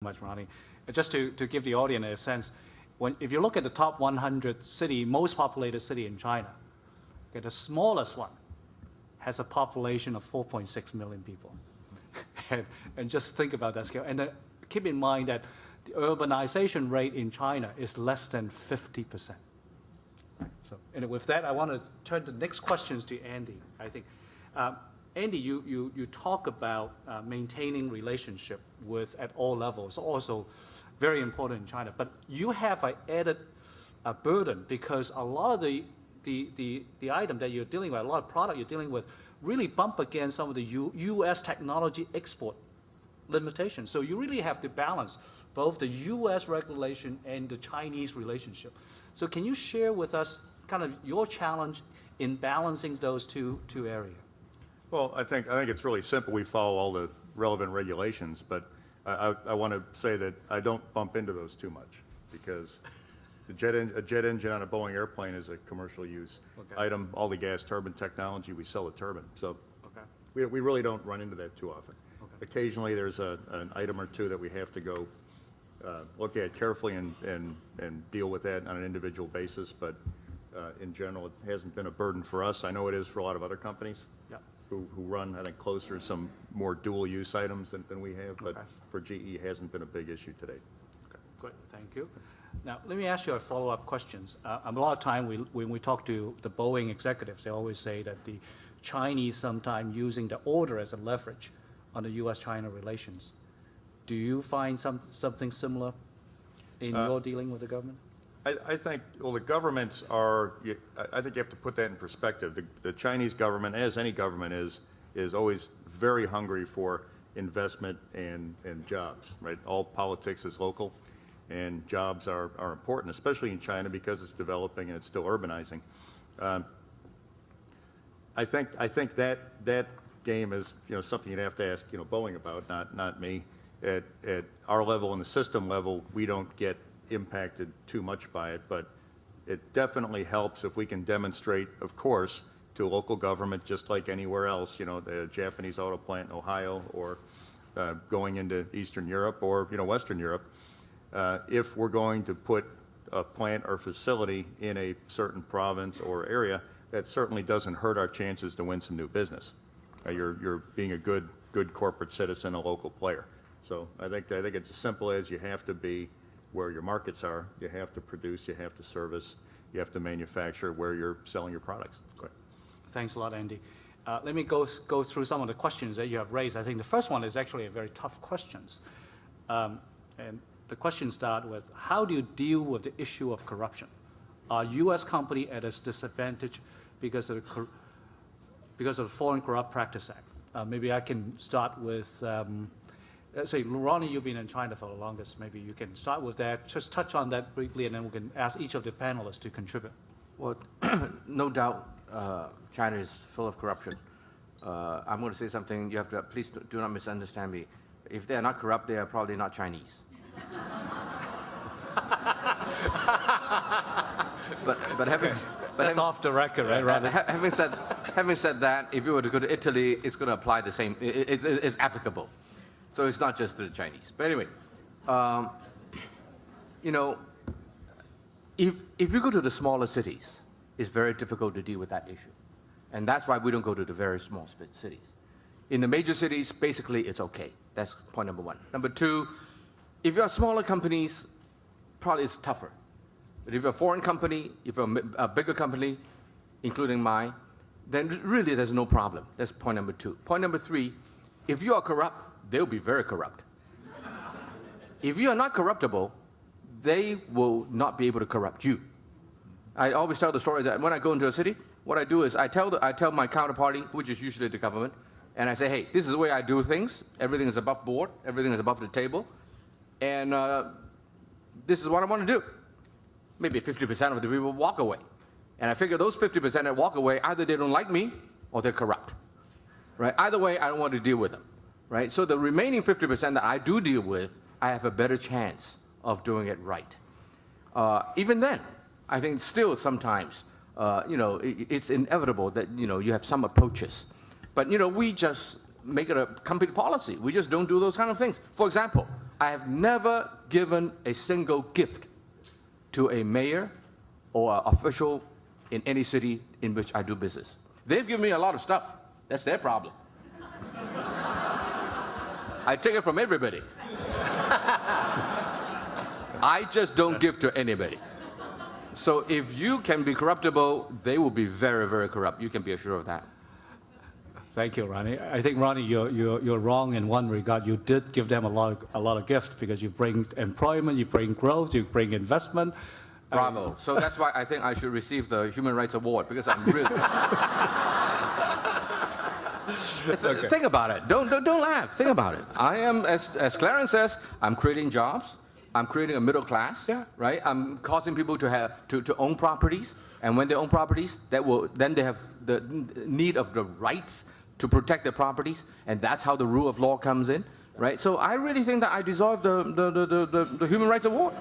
much, Ronnie. Just to give the audience a sense, if you look at the top 100 most populated city in China, okay, the smallest one has a population of 4.6 million people. and just think about that scale. And keep in mind that the urbanization rate in China is less than 50%. So, and with that, I want to turn the next questions to Andy, I think. Andy, you talk about maintaining relationship at all levels, also very important in China. But you have an added burden because a lot of the item that you're dealing with, a lot of product you're dealing with, really bump against some of the U.S. technology export limitations. So you really have to balance both the U.S. regulation and the Chinese relationship. So can you share with us kind of your challenge in balancing those two areas? Well, I think it's really simple. We follow all the relevant regulations, but I want to say that I don't bump into those too much because a jet engine on a Boeing airplane is a commercial use item. All the gas turbine technology, we sell a turbine. So we really don't run into that too often. Occasionally there's an item or two that we have to go look at carefully and deal with that on an individual basis, but in general, it hasn't been a burden for us. I know it is for a lot of other companies who run, I think, closer to some more dual-use items than we have, but for GE, it hasn't been a big issue today. Okay, good, thank you. Now, let me ask you a follow-up questions. A lot of time when we talk to the Boeing executives, they always say that the Chinese sometimes using the order as a leverage on the U.S.-China relations. Do you find something similar in your dealing with the government? I think, well, the governments are, I think you have to put that in perspective. The Chinese government, as any government is always very hungry for investment and jobs, right? All politics is local, and jobs are important, especially in China because it's developing and it's still urbanizing. I think that game is, something you'd have to ask, Boeing about, not me. At our level and the system level, we don't get impacted too much by it, but it definitely helps if we can demonstrate, of course, to a local government, just like anywhere else, the Japanese auto plant in Ohio or going into Eastern Europe or, Western Europe, if we're going to put a plant or facility in a certain province or area, that certainly doesn't hurt our chances to win some new business. You're being a good corporate citizen, a local player. So I think it's as simple as you have to be where your markets are, you have to produce, you have to service, you have to manufacture where you're selling your products. So. Thanks a lot, Andy. Let me go through some of the questions that you have raised. I think the first one is actually a very tough questions. And the questions start with, how do you deal with the issue of corruption? Are U.S. companies at a disadvantage because of the Foreign Corrupt Practice Act? Maybe I can start with say, Ronnie, you've been in China for the longest. Maybe you can start with that. Just touch on that briefly, and then we can ask each of the panelists to contribute. Well, no doubt, China is full of corruption. I'm going to say something. You have to please do not misunderstand me. If they are not corrupt, they are probably not Chinese. but having that's off the record, right, Ronnie? Having said that, if you were to go to Italy, it's going to apply the same. It's applicable. So it's not just to the Chinese. But anyway, if you go to the smaller cities, it's very difficult to deal with that issue. And that's why we don't go to the very small cities. In the major cities, basically, it's okay. That's point number one. Number two, if you're smaller companies, probably it's tougher. But if you're a foreign company, if you're a bigger company, including mine, then really there's no problem. That's point number two. Point number three, if you are corrupt, they'll be very corrupt. If you are not corruptible, they will not be able to corrupt you. I always tell the story that when I go into a city, what I do is I tell my counterparty, which is usually the government, and I say, hey, this is the way I do things. Everything is above board. Everything is above the table. And this is what I want to do. Maybe 50% of the people walk away. And I figure those 50% that walk away, either they don't like me or they're corrupt. Right? Either way, I don't want to deal with them. Right? So the remaining 50% that I do deal with, I have a better chance of doing it right. Even then, I think still sometimes, it's inevitable that, you have some approaches. But, we just make it a company policy. We just don't do those kind of things. For example, I have never given a single gift to a mayor or an official in any city in which I do business. They've given me a lot of stuff. That's their problem. I take it from everybody. I just don't give to anybody. So if you can be corruptible, they will be very, very corrupt. You can be assured of that. Thank you, Ronnie. I think, Ronnie, you're wrong in one regard. You did give them a lot of gifts because you bring employment, you bring growth, you bring investment. Bravo. So that's why I think I should receive the Human Rights Award, because I'm really... Okay. Think about it. Don't laugh. Think about it. I am, as Clarence says, I'm creating jobs. I'm creating a middle class. Yeah. Right. I'm causing people to own properties, and when they own properties, then they have the need of the rights to protect their properties, and that's how the rule of law comes in. Right. So I really think that I deserve the Human Rights Award.